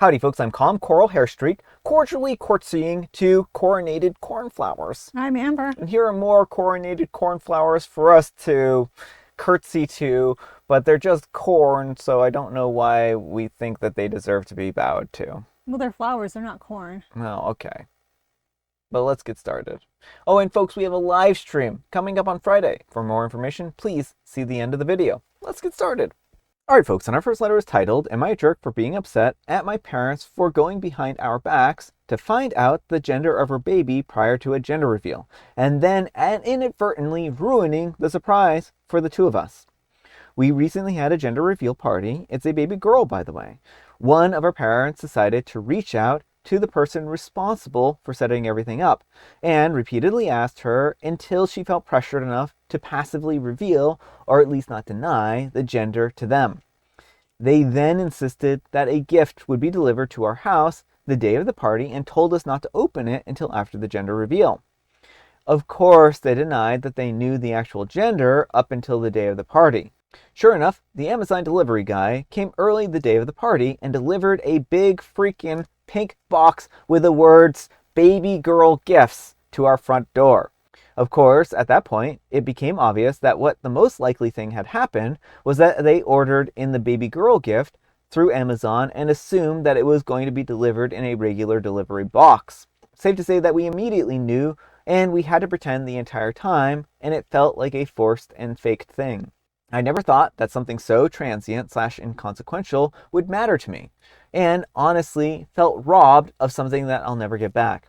Howdy folks, I'm Calm Coral Hairstreak, cordially courtesying to coronated cornflowers. I'm Amber. And here are more coronated cornflowers for us to curtsy to, but they're just corn, so I don't know why we think that they deserve to be bowed to. Well, they're flowers, they're not corn. Well, okay. But let's get started. Oh, and folks, we have a live stream coming up on Friday. For more information, please see the end of the video. Let's get started. Alright folks, and our first letter is titled, Am I a Jerk for Being Upset at My Parents for Going Behind Our Backs to Find Out the Gender of Her Baby prior to a gender reveal, and then inadvertently ruining the surprise for the two of us? We recently had a gender reveal party. It's a baby girl, by the way. One of our parents decided to reach out to the person responsible for setting everything up and repeatedly asked her until she felt pressured enough to passively reveal, or at least not deny, the gender to them. They then insisted that a gift would be delivered to our house the day of the party and told us not to open it until after the gender reveal. Of course, they denied that they knew the actual gender up until the day of the party. Sure enough, the Amazon delivery guy came early the day of the party and delivered a big freaking pink box with the words "Baby Girl Gifts" to our front door. Of course, at that point, it became obvious that what the most likely thing had happened was that they ordered in the baby girl gift through Amazon and assumed that it was going to be delivered in a regular delivery box. Safe to say that we immediately knew, and we had to pretend the entire time, and it felt like a forced and faked thing. I never thought that something so transient / inconsequential would matter to me, and honestly felt robbed of something that I'll never get back.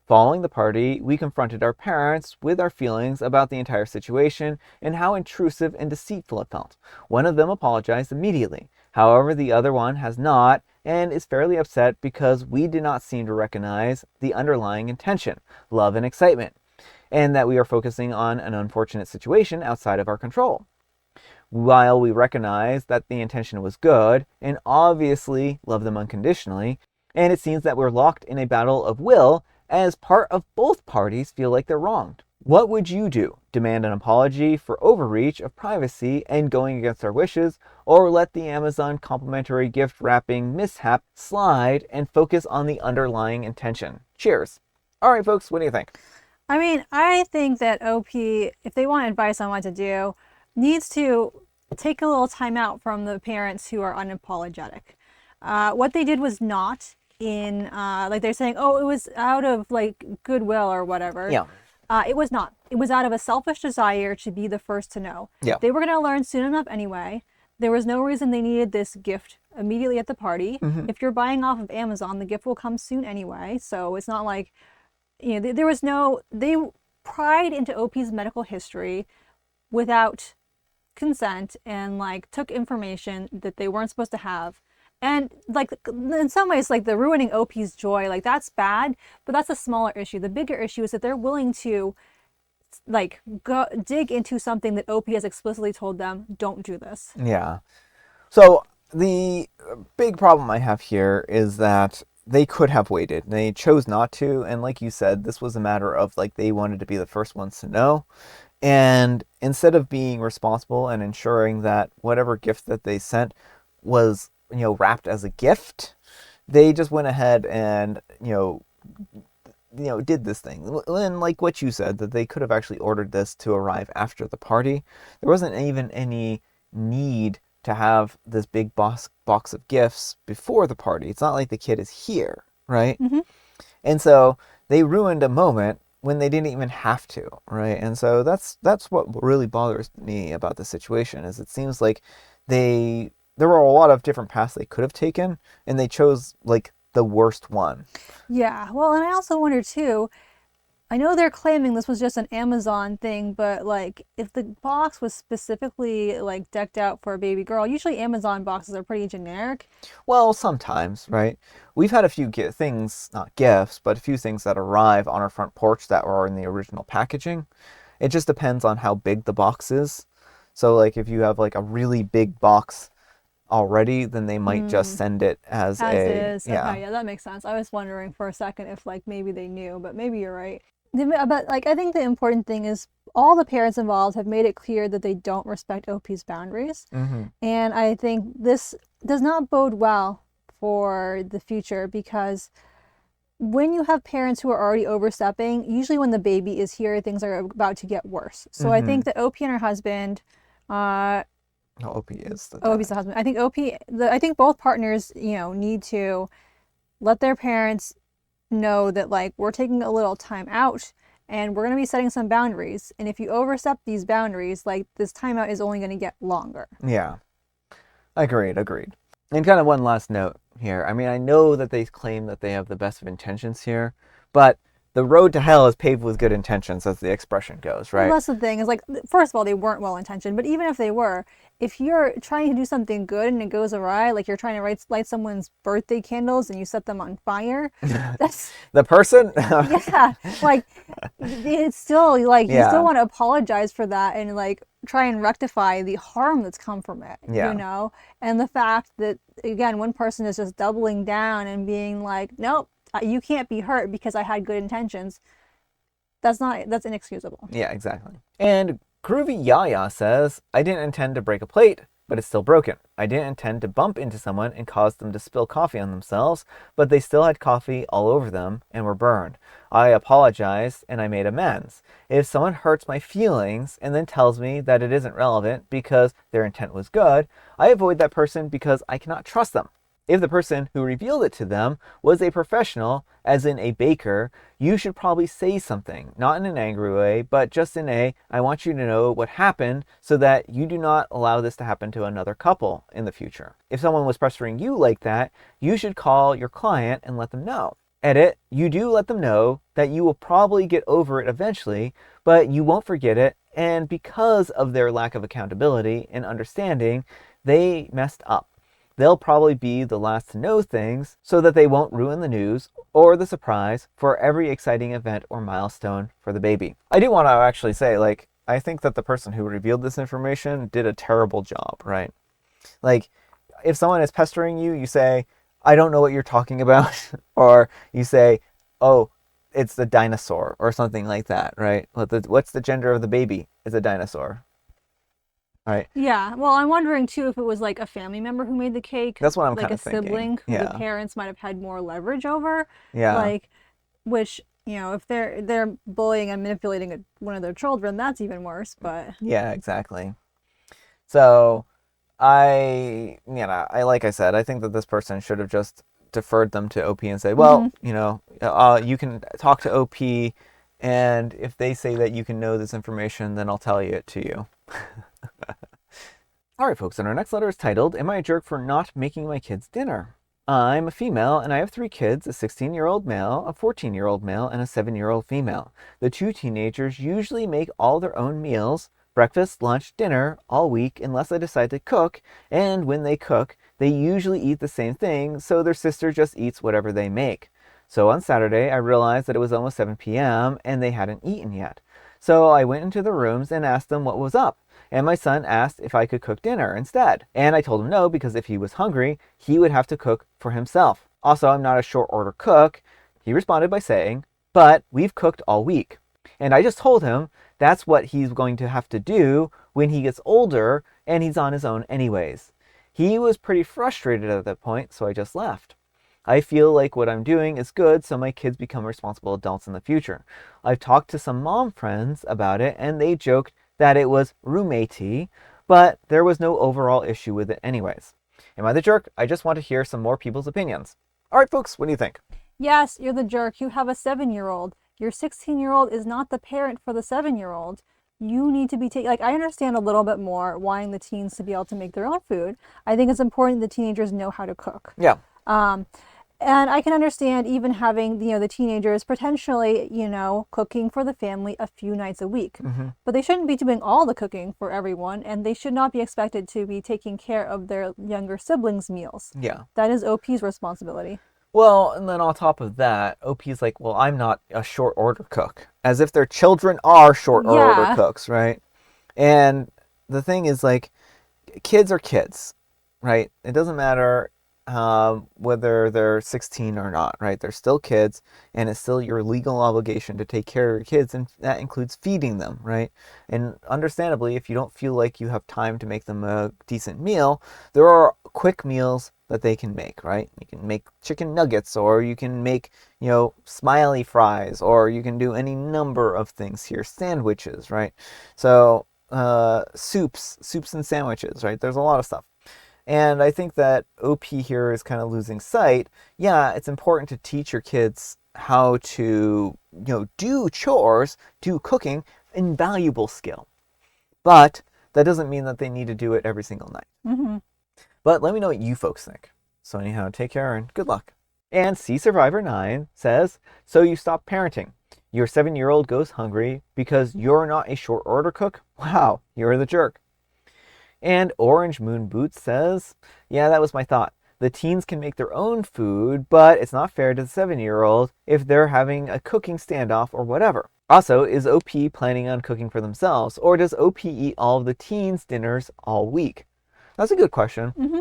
Following the party, we confronted our parents with our feelings about the entire situation and how intrusive and deceitful it felt. One of them apologized immediately. However, the other one has not and is fairly upset because we did not seem to recognize the underlying intention, love and excitement, and that we are focusing on an unfortunate situation outside of our control. While we recognize that the intention was good and obviously love them unconditionally, and it seems that we're locked in a battle of will as part of both parties feel like they're wronged. What would you do? Demand an apology for overreach of privacy and going against our wishes, or let the Amazon complimentary gift wrapping mishap slide and focus on the underlying intention? Cheers. All right, folks, what do you think? I mean, I think that OP, if they want advice on what to do, needs to take a little time out from the parents who are unapologetic. What they did was not in, like they're saying, oh, it was out of like goodwill or whatever. Yeah. It was not. It was out of a selfish desire to be the first to know. Yeah. They were going to learn soon enough anyway. There was no reason they needed this gift immediately at the party. Mm-hmm. If you're buying off of Amazon, the gift will come soon anyway. So it's not like, you know, there was no, they pried into OP's medical history without consent and like took information that they weren't supposed to have. And like in some ways, like the ruining OP's joy, like that's bad, but that's a smaller issue. The bigger issue is that they're willing to like go dig into something that OP has explicitly told them, don't do this. Yeah. So the big problem I have here is that they could have waited. They chose not to, and like you said, this was a matter of like they wanted to be the first ones to know. And instead of being responsible and ensuring that whatever gift that they sent was, wrapped as a gift, they just went ahead and, did this thing. And like what you said, that they could have actually ordered this to arrive after the party. There wasn't even any need to have this big box of gifts before the party. It's not like the kid is here, right? Mm-hmm. And so they ruined a moment when they didn't even have to, right? And so that's what really bothers me about the situation, is it seems like there were a lot of different paths they could have taken, and they chose like the worst one. Yeah, well, and I also wonder too, I know they're claiming this was just an Amazon thing, but like if the box was specifically like decked out for a baby girl, usually Amazon boxes are pretty generic. Well, sometimes, right? We've had a few things, not gifts, but a few things that arrive on our front porch that were in the original packaging. It just depends on how big the box is. So like if you have like a really big box already, then they might just send it as is. Yeah. Okay, yeah, that makes sense. I was wondering for a second if like maybe they knew, but maybe you're right. But like I think the important thing is all the parents involved have made it clear that they don't respect OP's boundaries. Mm-hmm. And I think this does not bode well for the future, because when you have parents who are already overstepping, usually when the baby is here, things are about to get worse. So I think that OP and her husband, OP is the OP's the husband. I think I think both partners, need to let their parents know that, like, we're taking a little time out and we're going to be setting some boundaries. And if you overstep these boundaries, like, this timeout is only going to get longer. Yeah. Agreed. And kind of one last note here. I mean, I know that they claim that they have the best of intentions here, but the road to hell is paved with good intentions, as the expression goes, right? Well, that's the thing, is like, first of all, they weren't well intentioned, but even if they were, if you're trying to do something good and it goes awry, like you're trying to light someone's birthday candles and you set them on fire, that's the person. yeah, like, it's still like, you still want to apologize for that and, like, try and rectify the harm that's come from it. And the fact that, again, one person is just doubling down and being like, nope, you can't be hurt because I had good intentions. That's inexcusable. Yeah, exactly. And Groovy Yaya says, I didn't intend to break a plate, but it's still broken. I didn't intend to bump into someone and cause them to spill coffee on themselves, but they still had coffee all over them and were burned. I apologized and I made amends. If someone hurts my feelings and then tells me that it isn't relevant because their intent was good, I avoid that person because I cannot trust them. If the person who revealed it to them was a professional, as in a baker, you should probably say something, not in an angry way, but just in I want you to know what happened so that you do not allow this to happen to another couple in the future. If someone was pressuring you like that, you should call your client and let them know. Edit, you do let them know that you will probably get over it eventually, but you won't forget it, and because of their lack of accountability and understanding, they messed up. They'll probably be the last to know things so that they won't ruin the news or the surprise for every exciting event or milestone for the baby. I do want to actually say, like, I think that the person who revealed this information did a terrible job, right? Like, if someone is pestering you, you say, I don't know what you're talking about. Or you say, oh, it's the dinosaur or something like that, right? What's the gender of the baby? It's a dinosaur. Right. Yeah. Well, I'm wondering too if it was like a family member who made the cake. That's what I'm like kind of thinking. Like a sibling who the parents might have had more leverage over. Yeah. Like, which, if they're bullying and manipulating one of their children, that's even worse. But yeah, exactly. So, like I said, I think that this person should have just deferred them to OP and say, well, you can talk to OP, and if they say that you can know this information, then I'll tell it to you. All right, folks, and our next letter is titled, Am I a Jerk for Not Making My Kids Dinner? I'm a female, and I have 3 kids, a 16-year-old male, a 14-year-old male, and a 7-year-old female. The 2 teenagers usually make all their own meals, breakfast, lunch, dinner, all week, unless I decide to cook, and when they cook, they usually eat the same thing, so their sister just eats whatever they make. So on Saturday, I realized that it was almost 7 p.m., and they hadn't eaten yet. So I went into the rooms and asked them what was up. And my son asked if I could cook dinner instead. And I told him no, because if he was hungry, he would have to cook for himself. Also, I'm not a short order cook. He responded by saying, but we've cooked all week. And I just told him that's what he's going to have to do when he gets older and he's on his own anyways. He was pretty frustrated at that point, so I just left. I feel like what I'm doing is good so my kids become responsible adults in the future. I've talked to some mom friends about it and they joked that it was roommate-y, but there was no overall issue with it anyways. Am I the jerk? I just want to hear some more people's opinions. All right, folks, what do you think? Yes, you're the jerk. You have a 7-year-old. Your 16-year-old is not the parent for the 7-year-old. You need to be I understand a little bit more wanting the teens to be able to make their own food. I think it's important the teenagers know how to cook. Yeah. And I can understand even having, the teenagers potentially, cooking for the family a few nights a week. Mm-hmm. But they shouldn't be doing all the cooking for everyone, and they should not be expected to be taking care of their younger siblings' meals. Yeah. That is OP's responsibility. Well, and then on top of that, OP's like, well, I'm not a short order cook. As if their children are short order cooks, right? And the thing is, like, kids are kids, right? It doesn't matter whether they're 16 or not, right? They're still kids, and it's still your legal obligation to take care of your kids, and that includes feeding them, right? And understandably, if you don't feel like you have time to make them a decent meal, there are quick meals that they can make, right? You can make chicken nuggets, or you can make, smiley fries, or you can do any number of things here, sandwiches, right? So, soups and sandwiches, right? There's a lot of stuff. And I think that OP here is kind of losing sight. Yeah, it's important to teach your kids how to, do chores, do cooking, invaluable skill. But that doesn't mean that they need to do it every single night. Mm-hmm. But let me know what you folks think. So anyhow, take care and good luck. And Sea Survivor 9 says, so you stop parenting. Your 7-year-old goes hungry because you're not a short order cook? Wow, you're the jerk. And Orange Moon Boots says, yeah, that was my thought. The teens can make their own food, but it's not fair to the 7-year-old if they're having a cooking standoff or whatever. Also, is OP planning on cooking for themselves, or does OP eat all of the teens' dinners all week? That's a good question. Mm-hmm.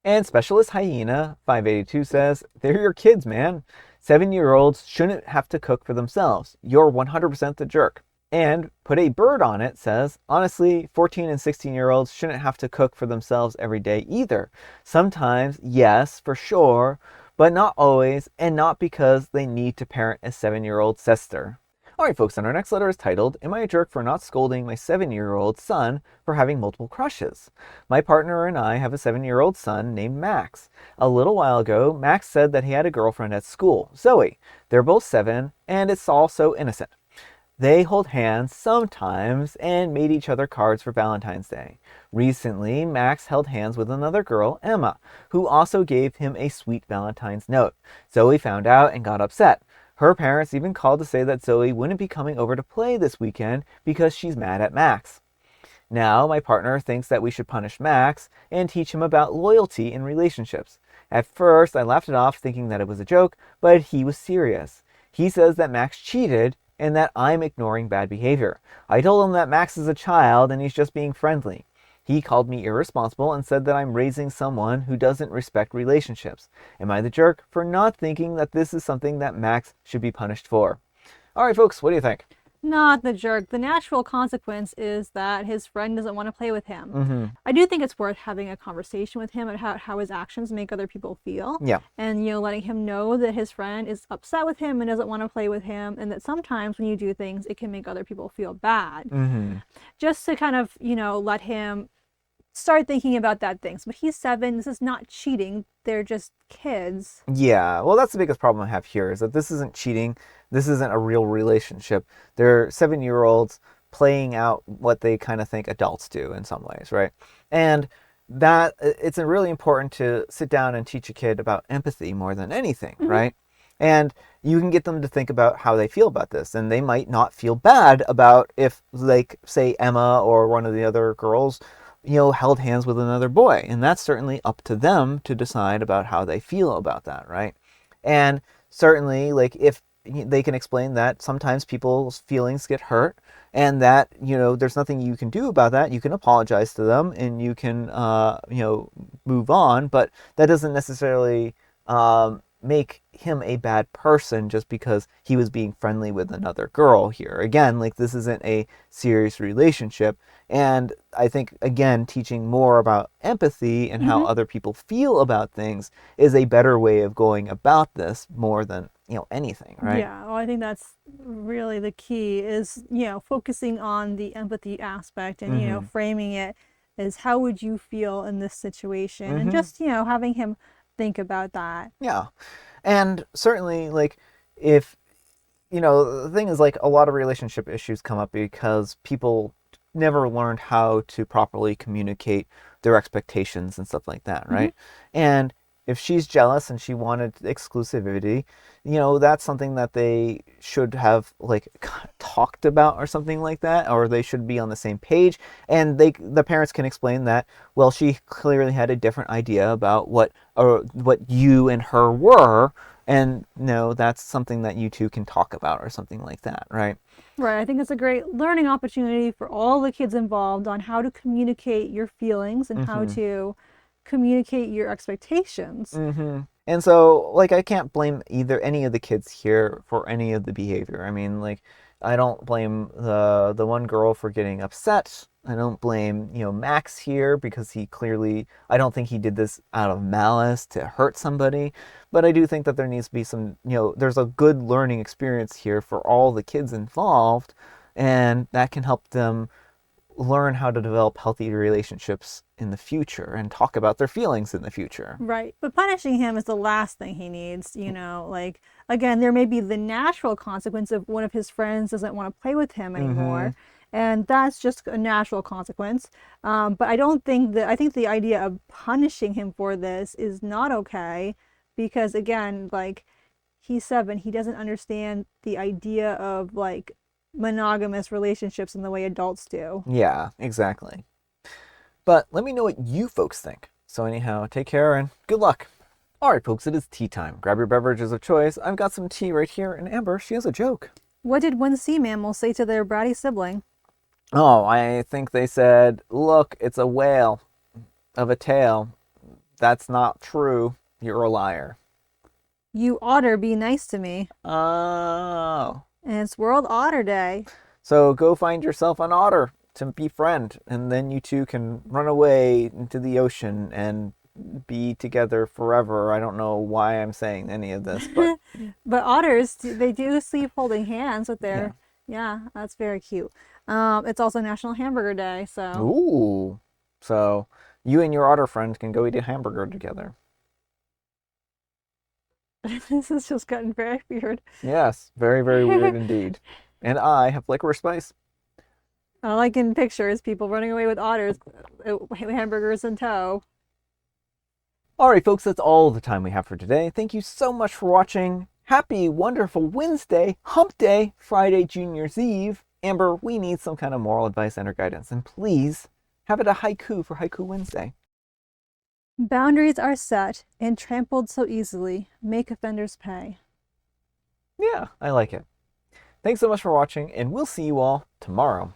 And Specialist Hyena 582 says, they're your kids, man. 7-year-olds shouldn't have to cook for themselves. You're 100% the jerk. And Put a Bird on It says, honestly, 14 and 16-year-olds shouldn't have to cook for themselves every day either. Sometimes, yes, for sure, but not always, and not because they need to parent a 7-year-old sister. Alright folks, and our next letter is titled, Am I a jerk for not scolding my 7-year-old son for having multiple crushes? My partner and I have a 7-year-old son named Max. A little while ago, Max said that he had a girlfriend at school, Zoe. They're both 7, and it's all so innocent. They hold hands sometimes and made each other cards for Valentine's Day. Recently, Max held hands with another girl, Emma, who also gave him a sweet Valentine's note. Zoe found out and got upset. Her parents even called to say that Zoe wouldn't be coming over to play this weekend because she's mad at Max. Now, my partner thinks that we should punish Max and teach him about loyalty in relationships. At first, I laughed it off thinking that it was a joke, but he was serious. He says that Max cheated and that I'm ignoring bad behavior. I told him that Max is a child and he's just being friendly. He called me irresponsible and said that I'm raising someone who doesn't respect relationships. Am I the jerk for not thinking that this is something that Max should be punished for? All right, folks, what do you think? Not the jerk. The natural consequence is that his friend doesn't want to play with him. Mm-hmm. I do think it's worth having a conversation with him about how his actions make other people feel. Yeah. And, letting him know that his friend is upset with him and doesn't want to play with him, and that sometimes when you do things, it can make other people feel bad. Mm-hmm. Just to kind of, let him start thinking about that things. But he's 7. This is not cheating. They're just kids. Yeah, well, that's the biggest problem I have here is that this isn't cheating. This isn't a real relationship. They're 7-year-olds playing out what they kind of think adults do in some ways, right? And that it's really important to sit down and teach a kid about empathy more than anything, Mm-hmm. right? And you can get them to think about how they feel about this. And they might not feel bad about if, like, say, Emma or one of the other girls held hands with another boy. And that's certainly up to them to decide about how they feel about that, right? And certainly, like, if they can explain that sometimes people's feelings get hurt and that, there's nothing you can do about that. You can apologize to them and you can, move on. But that doesn't necessarily make him a bad person just because he was being friendly with another girl here. Again, like, this isn't a serious relationship. And I think, again, teaching more about empathy and how Mm-hmm. other people feel about things is a better way of going about this more than, anything, right? Yeah, well, I think that's really the key is, focusing on the empathy aspect and, Mm-hmm. framing it as how would you feel in this situation and Mm-hmm. just, having him think about that. Yeah. And certainly, like, if, the thing is, like, a lot of relationship issues come up because people never learned how to properly communicate their expectations and stuff like that, right? And if she's jealous and she wanted exclusivity, that's something that they should have, like, talked about or something like that, or they should be on the same page. And the parents can explain that, well, she clearly had a different idea about what you and her were, and that's something that you two can talk about or something like that, right? Right. I think it's a great learning opportunity for all the kids involved on how to communicate your feelings and how Mm-hmm. to communicate your expectations. And so, like, I can't blame any of the kids here for any of the behavior. I mean, like, I don't blame the one girl for getting upset. I don't blame, Max here because I don't think he did this out of malice to hurt somebody. But I do think that there needs to be some, there's a good learning experience here for all the kids involved, and that can help them learn how to develop healthy relationships in the future and talk about their feelings in the future. Right. But punishing him is the last thing he needs, like, again, there may be the natural consequence of one of his friends doesn't want to play with him anymore. And that's just a natural consequence. But I think the idea of punishing him for this is not okay because, again, like, he's 7, he doesn't understand the idea of, like, monogamous relationships in the way adults do. Yeah, exactly. But let me know what you folks think. So anyhow, take care and good luck. All right, folks, it is tea time. Grab your beverages of choice. I've got some tea right here, and Amber, she has a joke. What did one sea mammal say to their bratty sibling? Oh, I think they said, "Look, it's a whale of a tail. That's not true. You're a liar." You otter be nice to me. Oh. And it's World Otter Day. So go find yourself an otter to befriend, and then you two can run away into the ocean and be together forever. I don't know why I'm saying any of this, but But otters, they do sleep holding hands with their, yeah, that's very cute. It's also National Hamburger Day, so. Ooh. So you and your otter friend can go eat a hamburger together. This has just gotten very weird. Yes, very, very weird indeed. And I have licorice spice. Like in pictures, people running away with otters, hamburgers in tow. All right, folks, that's all the time we have for today. Thank you so much for watching. Happy, wonderful Wednesday, Hump Day, Friday, Junior's Eve. Amber, we need some kind of moral advice and or guidance. And please have it a haiku for Haiku Wednesday. Boundaries are set and trampled so easily. Make offenders pay. Yeah, I like it. Thanks so much for watching, and we'll see you all tomorrow.